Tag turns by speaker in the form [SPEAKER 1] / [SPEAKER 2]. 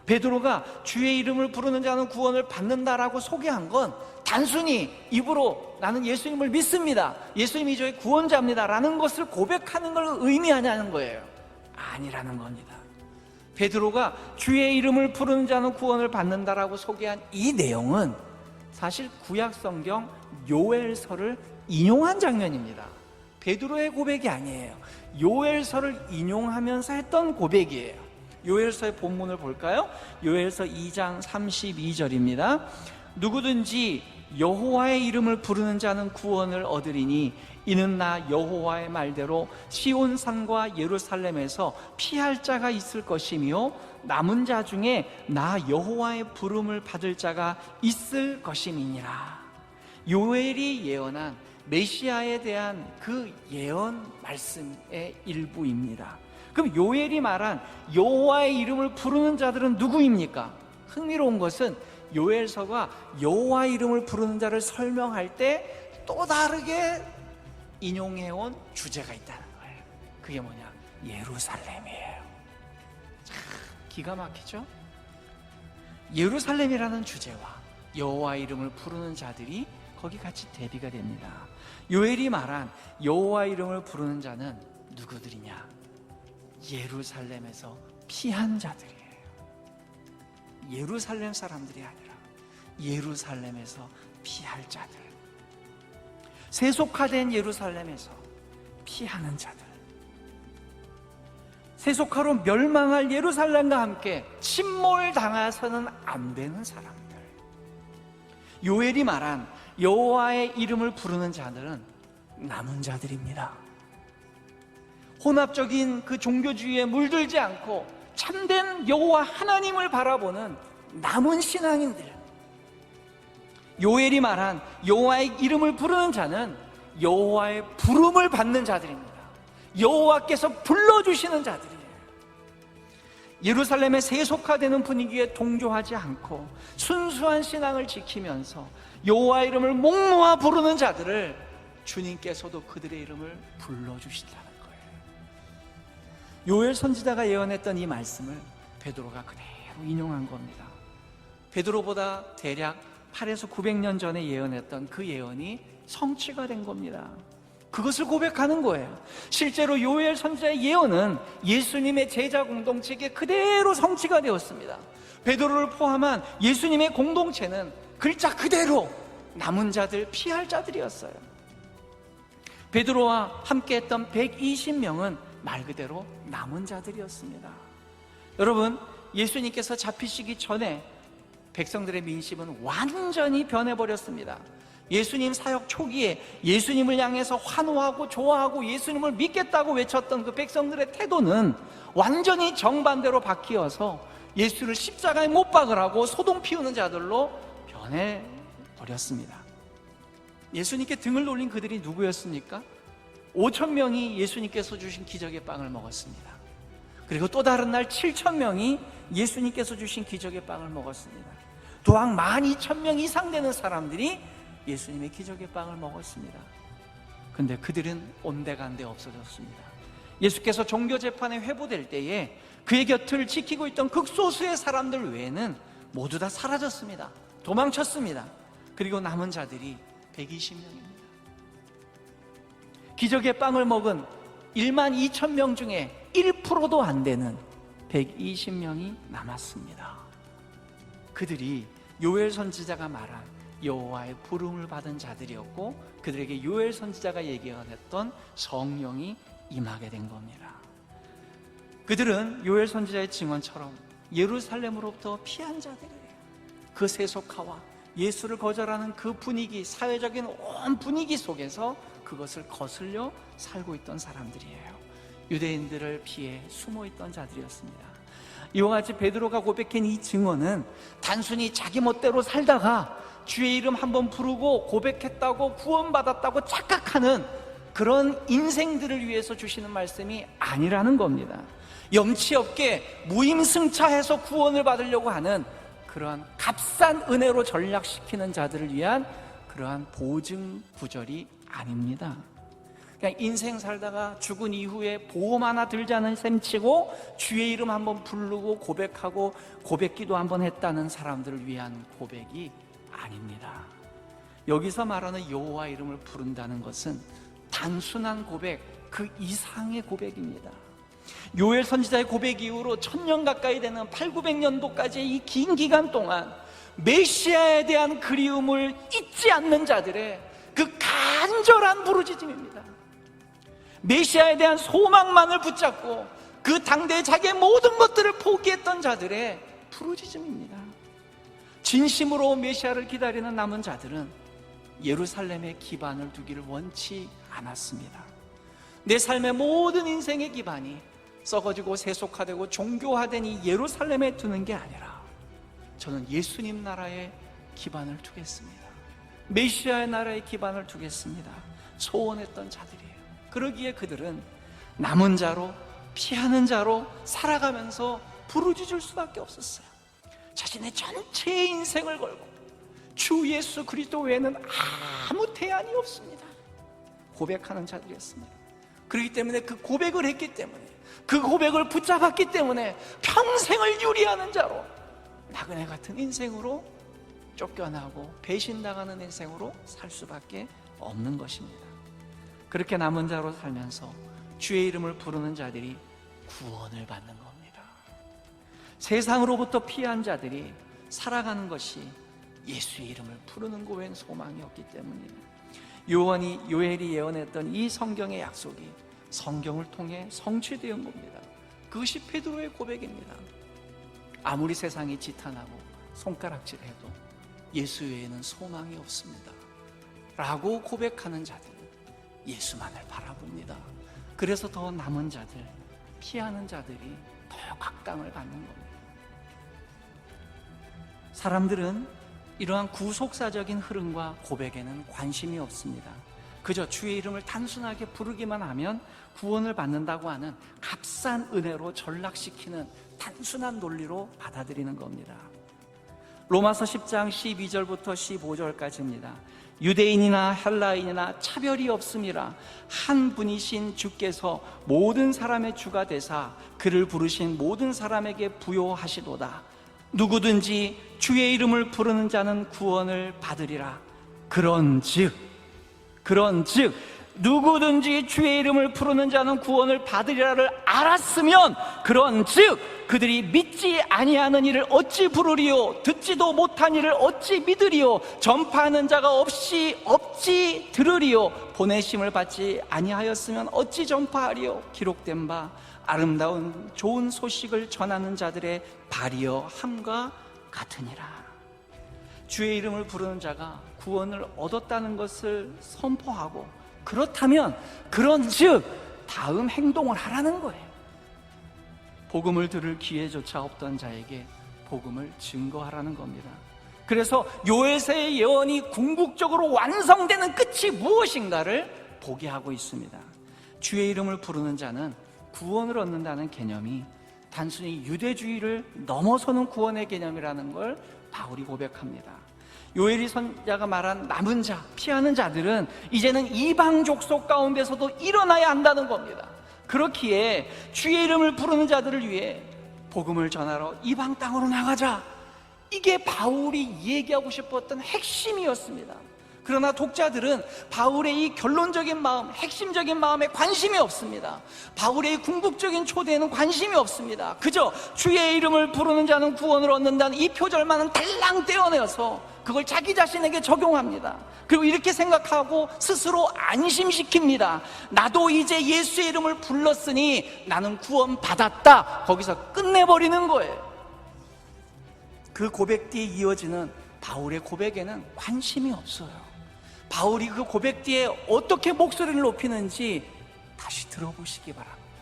[SPEAKER 1] 베드로가 주의 이름을 부르는 자는 구원을 받는다라고 소개한 건 단순히 입으로 나는 예수님을 믿습니다, 예수님이 저의 구원자입니다 라는 것을 고백하는 걸 의미하냐는 거예요. 아니라는 겁니다. 베드로가 주의 이름을 부르는 자는 구원을 받는다라고 소개한 이 내용은 사실 구약 성경 요엘서를 인용한 장면입니다. 베드로의 고백이 아니에요. 요엘서를 인용하면서 했던 고백이에요. 요엘서의 본문을 볼까요? 요엘서 2장 32절입니다. 누구든지 여호와의 이름을 부르는 자는 구원을 얻으리니 이는 나 여호와의 말대로 시온산과 예루살렘에서 피할 자가 있을 것이며 남은 자 중에 나 여호와의 부름을 받을 자가 있을 것임이니라. 요엘이 예언한 메시아에 대한 그 예언 말씀의 일부입니다. 그럼 요엘이 말한 여호와의 이름을 부르는 자들은 누구입니까? 흥미로운 것은 요엘서가 여호와의 이름을 부르는 자를 설명할 때 또 다르게 인용해온 주제가 있다는 거예요. 그게 뭐냐? 예루살렘이에요. 참 기가 막히죠? 예루살렘이라는 주제와 여호와의 이름을 부르는 자들이 거기 같이 대비가 됩니다. 요엘이 말한 여호와의 이름을 부르는 자는 누구들이냐? 예루살렘에서 피한 자들이에요. 예루살렘 사람들이 아니라 예루살렘에서 피할 자들, 세속화된 예루살렘에서 피하는 자들, 세속화로 멸망할 예루살렘과 함께 침몰당해서는 안 되는 사람들. 요엘이 말한 여호와의 이름을 부르는 자들은 남은 자들입니다. 혼합적인 그 종교주의에 물들지 않고 참된 여호와 하나님을 바라보는 남은 신앙인들. 요엘이 말한 여호와의 이름을 부르는 자는 여호와의 부름을 받는 자들입니다. 여호와께서 불러주시는 자들이에요. 예루살렘의 세속화되는 분위기에 동조하지 않고 순수한 신앙을 지키면서 여호와의 이름을 목 놓아 부르는 자들을 주님께서도 그들의 이름을 불러주신다는 거예요. 요엘 선지자가 예언했던 이 말씀을 베드로가 그대로 인용한 겁니다. 베드로보다 대략 8에서 900년 전에 예언했던 그 예언이 성취가 된 겁니다. 그것을 고백하는 거예요. 실제로 요엘 선지자의 예언은 예수님의 제자 공동체에 그대로 성취가 되었습니다. 베드로를 포함한 예수님의 공동체는 글자 그대로 남은 자들, 피할 자들이었어요. 베드로와 함께했던 120명은 말 그대로 남은 자들이었습니다. 여러분, 예수님께서 잡히시기 전에 백성들의 민심은 완전히 변해버렸습니다. 예수님 사역 초기에 예수님을 향해서 환호하고 좋아하고 예수님을 믿겠다고 외쳤던 그 백성들의 태도는 완전히 정반대로 바뀌어서 예수를 십자가에 못 박으라고 소동 피우는 자들로 변해버렸습니다. 예수님께 등을 돌린 그들이 누구였습니까? 5,000명이 예수님께서 주신 기적의 빵을 먹었습니다. 그리고 또 다른 날 7,000명이 예수님께서 주신 기적의 빵을 먹었습니다. 도합 12,000명 이상 되는 사람들이 예수님의 기적의 빵을 먹었습니다. 근데 그들은 온데간데 없어졌습니다. 예수께서 종교재판에 회부될 때에 그의 곁을 지키고 있던 극소수의 사람들 외에는 모두 다 사라졌습니다. 도망쳤습니다. 그리고 남은 자들이 120명입니다. 기적의 빵을 먹은 12,000명 중에 1%도 안 되는 120명이 남았습니다. 그들이 요엘 선지자가 말한 여호와의 부름을 받은 자들이었고 그들에게 요엘 선지자가 예언했던 성령이 임하게 된 겁니다. 그들은 요엘 선지자의 증언처럼 예루살렘으로부터 피한 자들이에요. 그 세속화와 예수를 거절하는 그 분위기, 사회적인 온 분위기 속에서 그것을 거슬려 살고 있던 사람들이에요. 유대인들을 피해 숨어있던 자들이었습니다. 이와 같이 베드로가 고백한 이 증언은 단순히 자기 멋대로 살다가 주의 이름 한번 부르고 고백했다고 구원받았다고 착각하는 그런 인생들을 위해서 주시는 말씀이 아니라는 겁니다. 염치 없게 무임승차해서 구원을 받으려고 하는 그러한 값싼 은혜로 전락시키는 자들을 위한 그러한 보증 구절이 아닙니다. 그냥 인생 살다가 죽은 이후에 보험 하나 들지 않은 셈치고 주의 이름 한번 부르고 고백하고 고백기도 한번 했다는 사람들을 위한 고백이 아닙니다. 여기서 말하는 여호와 이름을 부른다는 것은 단순한 고백, 그 이상의 고백입니다. 요엘 선지자의 고백 이후로 1000년 가까이 되는 800~900년도까지의 이 긴 기간 동안 메시아에 대한 그리움을 잊지 않는 자들의 그 간절한 부르짖음입니다. 메시아에 대한 소망만을 붙잡고 그 당대에 자기의 모든 것들을 포기했던 자들의 부르짖음입니다. 진심으로 메시아를 기다리는 남은 자들은 예루살렘에 기반을 두기를 원치 않았습니다. 내 삶의 모든 인생의 기반이 썩어지고 세속화되고 종교화된 이 예루살렘에 두는 게 아니라 저는 예수님 나라에 기반을 두겠습니다. 메시아의 나라에 기반을 두겠습니다. 소원했던 자들이에요. 그러기에 그들은 남은 자로, 피하는 자로 살아가면서 부르짖을 수밖에 없었어요. 자신의 전체의 인생을 걸고 주 예수 그리스도 외에는 아무 대안이 없습니다 고백하는 자들이었습니다. 그렇기 때문에 그 고백을 했기 때문에, 그 고백을 붙잡았기 때문에 평생을 유리하는 자로, 나그네 같은 인생으로 쫓겨나고 배신당하는 인생으로 살 수밖에 없는 것입니다. 그렇게 남은 자로 살면서 주의 이름을 부르는 자들이 구원을 받는 겁니다. 세상으로부터 피한 자들이 살아가는 것이 예수의 이름을 부르는 것 외엔 소망이 없기 때문입니다. 요엘이 예언했던 이 성경의 약속이 성경을 통해 성취되는 겁니다. 그것이 베드로의 고백입니다. 아무리 세상이 지탄하고 손가락질해도 예수 외에는 소망이 없습니다 라고 고백하는 자들은 예수만을 바라봅니다. 그래서 더 남은 자들, 피하는 자들이 더 각광을 받는 겁니다. 사람들은 이러한 구속사적인 흐름과 고백에는 관심이 없습니다. 그저 주의 이름을 단순하게 부르기만 하면 구원을 받는다고 하는 값싼 은혜로 전락시키는 단순한 논리로 받아들이는 겁니다. 로마서 10장 12절부터 15절까지입니다. 유대인이나 헬라인이나 차별이 없음이라 한 분이신 주께서 모든 사람의 주가 되사 그를 부르신 모든 사람에게 부요하시도다. 누구든지 주의 이름을 부르는 자는 구원을 받으리라. 그런즉 누구든지 주의 이름을 부르는 자는 구원을 받으리라를 알았으면, 그런즉 그들이 믿지 아니하는 이를 어찌 부르리요? 듣지도 못한 이를 어찌 믿으리요? 전파하는 자가 어찌 들으리요? 보내심을 받지 아니하였으면 어찌 전파하리요? 기록된 바 아름다운 좋은 소식을 전하는 자들의 발이여 함과 같으니라. 주의 이름을 부르는 자가 구원을 얻었다는 것을 선포하고, 그렇다면 그런즉 다음 행동을 하라는 거예요. 복음을 들을 기회조차 없던 자에게 복음을 증거하라는 겁니다. 그래서 요엘서의 예언이 궁극적으로 완성되는 끝이 무엇인가를 보게 하고 있습니다. 주의 이름을 부르는 자는 구원을 얻는다는 개념이 단순히 유대주의를 넘어서는 구원의 개념이라는 걸 바울이 고백합니다. 요엘이 선자가 말한 남은 자, 피하는 자들은 이제는 이방 족속 가운데서도 일어나야 한다는 겁니다. 그렇기에 주의 이름을 부르는 자들을 위해 복음을 전하러 이방 땅으로 나가자, 이게 바울이 얘기하고 싶었던 핵심이었습니다. 그러나 독자들은 바울의 이 결론적인 마음, 핵심적인 마음에 관심이 없습니다. 바울의 이 궁극적인 초대에는 관심이 없습니다. 그저 주의 이름을 부르는 자는 구원을 얻는다는 이 표절만은 달랑 떼어내어서 그걸 자기 자신에게 적용합니다. 그리고 이렇게 생각하고 스스로 안심시킵니다. 나도 이제 예수의 이름을 불렀으니 나는 구원 받았다. 거기서 끝내버리는 거예요. 그 고백 뒤에 이어지는 바울의 고백에는 관심이 없어요. 바울이 그 고백 뒤에 어떻게 목소리를 높이는지 다시 들어보시기 바랍니다.